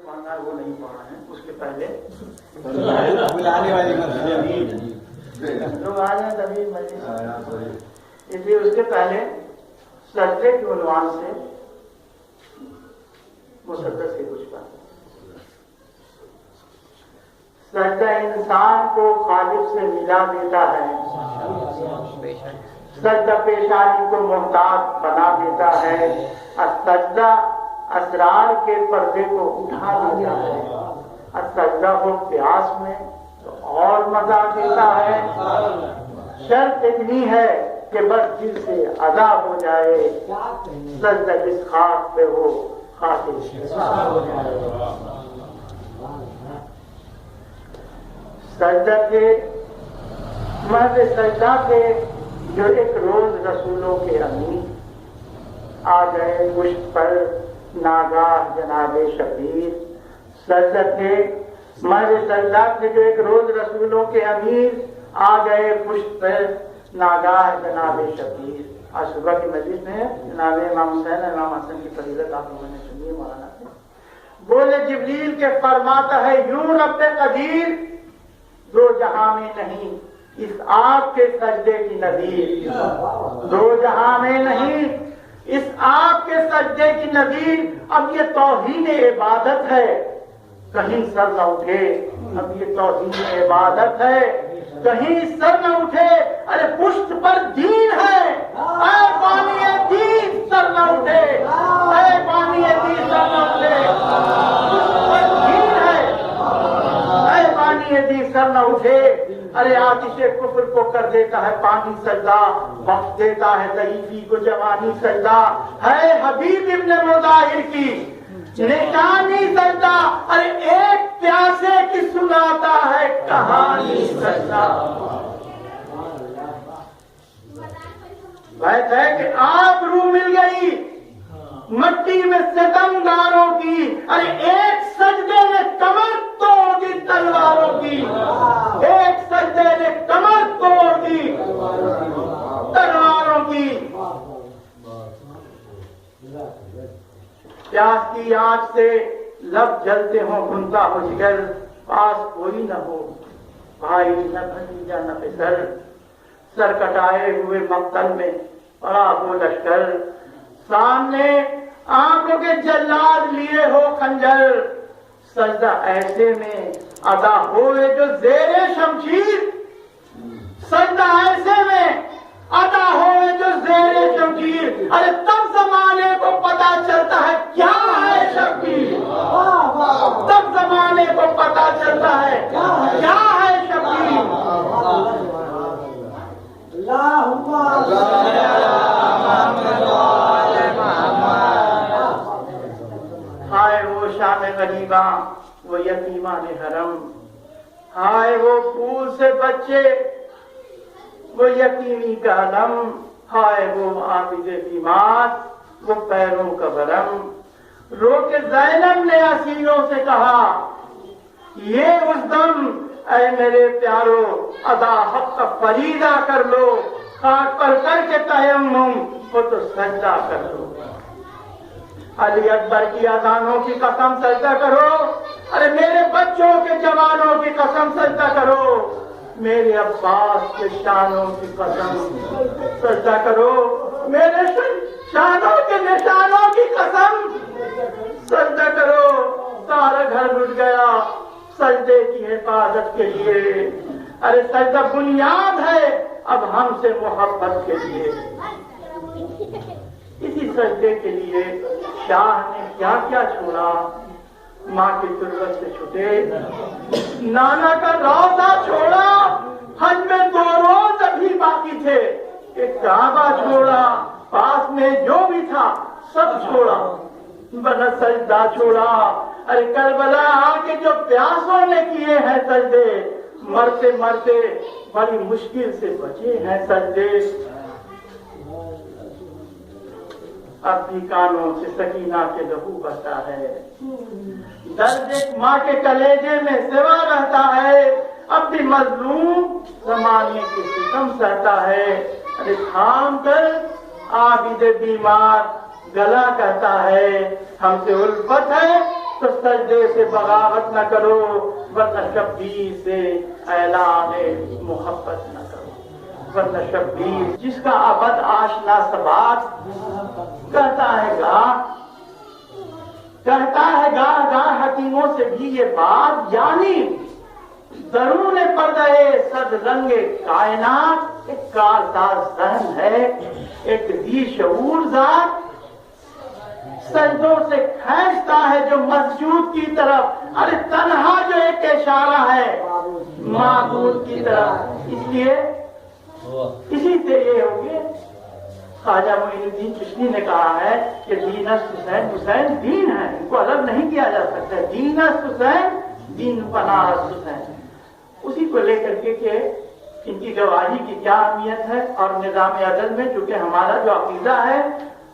पढ़ना है वो नहीं पढ़ा है, उसके पहले बुलाने वाली लोग आ जाए तभी मस्जिद। इसलिए उसके पहले सजदे के उन्वान से मुसद्दस के कुछ बात। सजदा इंसान को खालिक से मिला देता है, सजदा पेशानी को मोहताज बना देता है, और सजदा असरार के पर्दे को उठा देता है, और सजदा हो प्यास में तो और मजा देता है। शर्त इतनी है कि बस दिल से अदा हो जाए, सजदा जिस खाक पे हो खातिर हो जाए। सजदा के मर्द सजदा के जो एक रोज रसूलों के अमीर आ गए मुश्त पर नागाह जनाबे शबीर। सजदा के मर्द सजदा के जो एक रोज रसूलों के अमीर आ गए पुष्ट पर नागाह जनाबे शबीर। आज सुबह की मस्जिद में जनाब इमाम हुसैन इमाम हसन की फजीलत आप लोगों ने सुनी है। मौलाना से बोले जिब्रील के फरमाता है यूं रब्बे कदीर दो जहां में नहीं इस आग के सजदे की नदीर, दो जहां में नहीं इस आग के सजदे की नदीर। अब ये तौहीन इबादत है, कहीं सर न उठे, अब ये तौहीन इबादत है, कहीं सर न उठे। अरे पुष्ट पर दीन है, ऐ बानी दीन सर न उठे, ऐ बानी दीन सर न उठे। पुष्ट पर दीन है, ऐ बानी दीन सर न उठे। अरे आतिशे कुफ्र को कर देता है पानी सजदा, बख्श देता है ज़ईफ़ी को जवानी सजदा। है हबीब इब्ने मुज़ाहिर की निशानी सजदा। अरे एक प्यासे की सुनाता है कहानी सजदा। बात है कि आबरू मिल गई मट्टी में सितमगारों की। अरे एक सजदे ने कमर तोड़ दी तलवारों की, एक सजदे ने कमर तोड़ दी तलवारों की। प्यास की आग से लब जलते हो भुनता हो जिगर, पास कोई न हो भाई न भतीजा न फिसर। सर कटाए हुए मक्तल में पड़ा हो लश्कर, सामने आंखों के जल्लाद लिए हो खंजर। सजदा ऐसे में अदा होए जो ज़ेरे शमशीर, सजदा ऐसे में अदा होए जो ज़ेरे शमशीर। अरे तब जमाने को पता चलता है क्या है शब्बीर, तब जमाने को पता चलता है क्या है शब्बीर। हाय वो शाम गरीबा वो यतीमान हरम, हाय वो फूल से बच्चे वो यतीमी का अलम, हाय वो आबिद बीमार वो पैरों का बरम। रोके ज़ैनब ने असीरों से कहा ये उस दम ऐ मेरे प्यारो अदा हक का फरीदा कर लो, खाक पर करके तयम्मुम वो तो सजदा कर लो। अली अकबर की अजानों की कसम सजदा करो, अरे मेरे बच्चों के जवानों की कसम सजदा करो, मेरे अब्बास के शानों की कसम सजदा करो, मेरे शानों के निशानों की कसम सजदा करो। सारा घर लुट गया सजदे की हिफाजत के लिए। अरे सजदा बुनियाद है अब हमसे मोहब्बत के लिए। इसी सजदे के लिए शाह ने क्या क्या छोड़ा, माँ की तुर्बत से छुटे, नाना का रौज़ा छोड़ा, हज में 2 रोज अभी बाकी थे, एक काबा छोड़ा, पास में जो भी था सब छोड़ा, बना सजदा छोड़ा। अरे करबला आके जो प्यासों ने किए हैं सजदे, मरते मरते बड़ी मुश्किल से बचे हैं सजदे। अब भी कानों से सकीना के लहू बहता है, दर्द एक माँ के कलेजे में सिवा रहता है। अब भी मजलूम जमाने के सितम सहता है। अरे थाम कर आबिद बीमार गला कहता है हमसे उल्फत है तो सजदे से बगावत न करो, वरना शब्बीर से ऐलान मोहब्बत न करो। वरना शब्बीर जिसका अबद आशना सबात कहता है गाह हकीमों से भी ये बात, यानी दरूने पर्दे सद रंगे कायनात एक कारसाज जहन है, एक दी शऊर जात सजदों से खींचता है जो मस्जूद की तरफ। अरे तन्हा जो एक इशारा है माबूद की तरफ। इसलिए इसी से ये हो गए। ख्वाजा मोइनुद्दीन चिश्ती ने कहा है कि दीनस हुसैन, हुसैन दीन है, इनको अलग नहीं किया जा सकता। दीनस हुसैन, दीन पनाह हुसैन। उसी को लेकर के इनकी गवाही की क्या अहमियत है। और निजाम अदल में चूंकि हमारा जो अकीदा है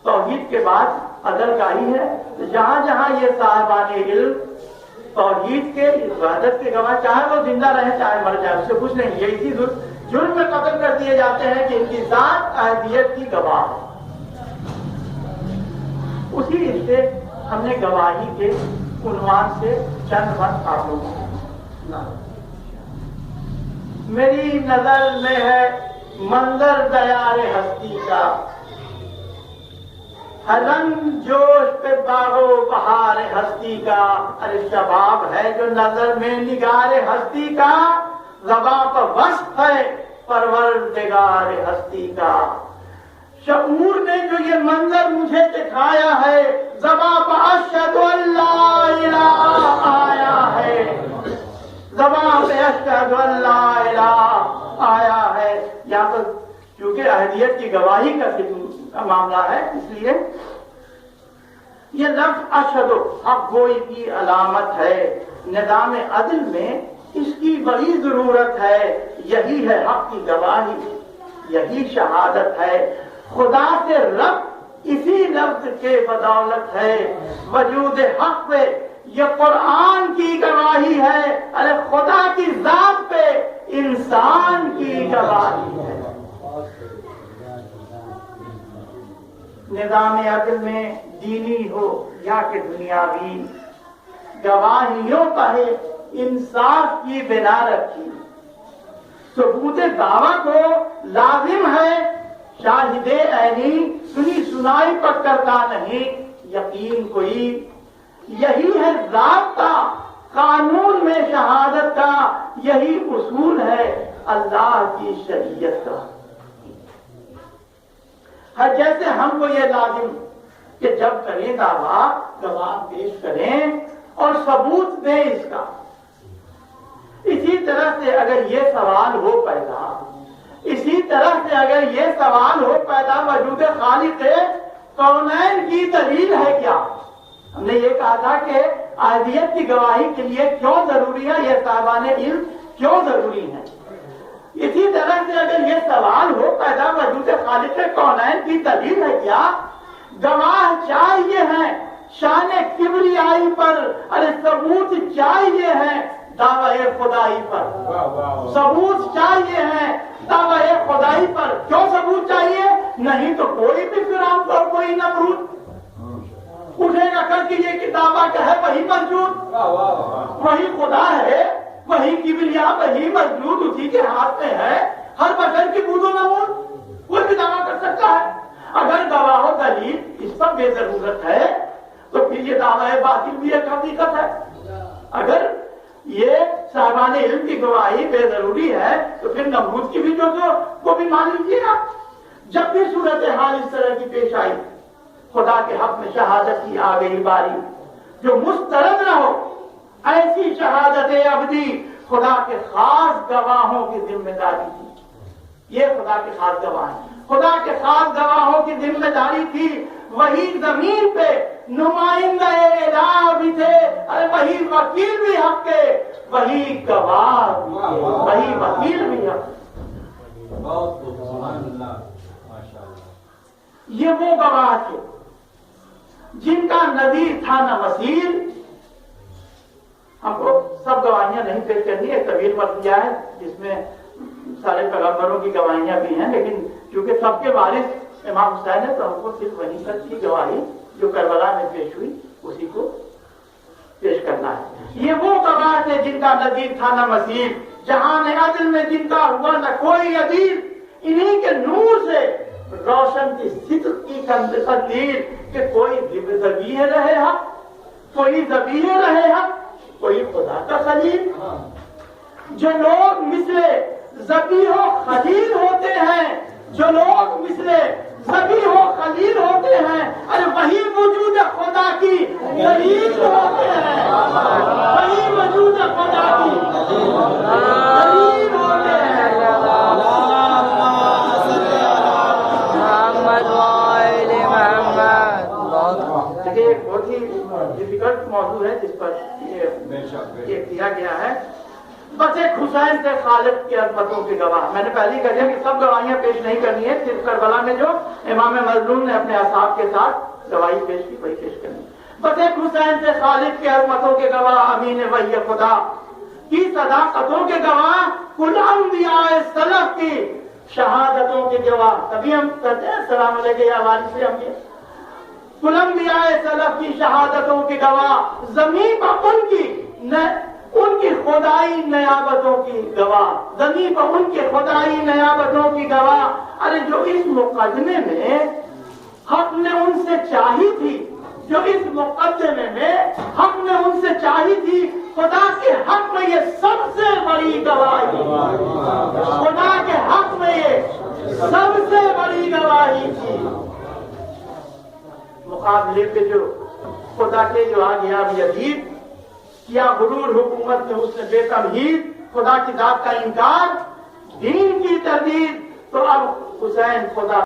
तौहीद के बाद अदल का ही है, तो जहां जहां ये साहिबान इल्म तौहीद के इबादत के गवाह, चाहे वो जिंदा रहे चाहे मर जाए, उससे कुछ नहीं। ये इसी जुर्म में कत्ल कर दिए जाते हैं कि इनकी जात अहदियत की गवाह है। उसी से हमने गवाही के उन्वान से चंद बात आप लोगों को। मेरी नजर में है मंजर दयारे हस्ती का, रंग जोश पे बागो बहार हस्ती का। अरे शबाब है जो नजर में निगारे हस्ती का, ज़बां पर वस्फ है परवरदिगार हस्ती का। शऊर ने जो ये मंजर मुझे दिखाया है, ज़बां पर अशहदु अल्ला इलाहा आया है, ज़बां पे अशहदु अल्ला इलाहा आया है। यहाँ पर क्योंकि अहलियत की गवाही का मामला है, इसलिए ये लफ्ज़ अशहदु हक गोई की अलामत है। निज़ाम अदल में इसकी बड़ी जरूरत है। यही है हक की गवाही, यही शहादत है। खुदा से रब इसी लफ्ज के बदौलत है। वजूद हक पे ये कुरान की गवाही है। अरे खुदा की जात पे इंसान की गवाही है। निज़ाम अदल में दीनी हो या कि दुनियावी, गवाहियों पर इंसाफ की बिना रखी। सबूत दावा को लाजिम है, शाहिदे ऐनी सुनी सुनाई पर करता नहीं यकीन कोई। यही है ज़ाब्ता कानून में शहादत का, यही उसूल है अल्लाह की शरीयत का। हर जैसे हमको ये लाजिम कि जब करें दावा गवाह पेश करें और सबूत दें इसका। इसी तरह से अगर ये सवाल हो पैदा, इसी तरह से अगर ये सवाल हो पैदा वजूद खालिक कौनैन की दलील है क्या। हमने ये कहा था कि अहदियत की गवाही के लिए क्यों जरूरी है, ये साहिबान इल्म क्यों जरूरी है। इसी तरह से अगर ये सवाल हो पैदा वजूद खालिक कौनैन की दलील है क्या। गवाह चाहिए है शान किबरियाई पर, अरे सबूत चाहिए है दावा खुदाई पर। सबूत चाहिए है दावा खुदाई पर। क्यों सबूत चाहिए? नहीं तो कोई भी फिरौन और कोई नमरूद उठेगा कर कि ये दावा का है वही मौजूद, वही खुदा है, वही किबरिया, वही मौजूद उसी के हाथ में है। हर बशर की बूदो नमूद कोई भी दावा कर सकता है। अगर गवाह दलील इस पर बेजरूरत है तो फिर ये दावा बातिल भी एक हकीकत है। अगर ये साहिबान इल्म की गवाही बेजरूरी है तो फिर नमरूद की भी जो को भी मान लीजिएगा। जब भी सूरत हाल इस तरह की पेश आई, खुदा के हक में शहादत की आ गई बारी, जो मुस्तरद न हो, ऐसी शहादत अबदी खुदा के खास गवाहों की जिम्मेदारी थी। ये खुदा के खास गवाह हैं, खुदा के खास गवाहों की जिम्मेदारी थी। वही जमीन पे नुमाइंदा इलाह भी थे, अरे वही वकील भी हक के, वही गवाह भी थे, वही वकील भी हक। ये वो गवाह थे जिनका नजीर था न मसीर। हमको सब गवाहियां नहीं पेश करनी है, तवील मर्जिया है जिसमें सारे पैगंबरों की गवाहियां भी हैं, लेकिन क्योंकि सबके वारिस इमाम हुसैन है तो हमको सिर्फ वहीं तक की गवाही जो करबला में पेश हुई उसी को करना है। ये वो गवाह थे जिनका नजीर था न मसीह, जहां ने अदल में जिनका हुआ न कोई अदील, इन्हीं के नूर से रोशन की सिद्र की कंदील कि कोई ज़बीह रहे हक, कोई ज़बीह रहे हक, कोई खुदा का खलील। जो लोग मिसले ज़बीह खलील होते हैं, जो लोग मिसले ज़बीह खलील होते हैं, अरे वही वजूद खुदा की दलील होते हैं, वही वजूद खुदा की दलील होते हैं। देखिए एक बहुत ही डिफिकल्ट मौजूद है जिस पर ये दिया गया है। बस एक हुसैन से खालिद की अज़मतों के गवाह, मैंने पहले ही कहा कि सब गवाहियां पेश नहीं करनी है, सिर्फ करबला में जो इमाम मज़लूम ने अपने असाब के साथ गवाही पेश की वही पेश करनी। बस एक हुसैन से खालिद की अज़मतों के गवाह, अमीन वही खुदा की सदाकतों के गवाह, कुल अंबिया सलफ की शहादतों के गवाह। तभी हम कहते हैं सलाम अलैहि या वारिस अम्बिया, कुल अंबिया सलफ की शहादतों के गवाह, ज़मीन पर उनकी खुदाई नयाबतों की गवाह, ज़मीन पर उनकी खुदाई नयाबतों की गवाह। अरे जो इस मुकदमे में हक ने उनसे चाही थी, जो इस मुकदमे में हक ने उनसे चाही थी, खुदा के हक में ये सबसे बड़ी गवाही, खुदा के हक में ये सबसे बड़ी गवाही थी। मुकाबले पे जो खुदा के जो आ गया यजीद किया गुरूर हुकूमत में, उसने बेतमहीद खुदा की जात का इनकार, दीन की तरदीद, तो अब हुसैन खुदा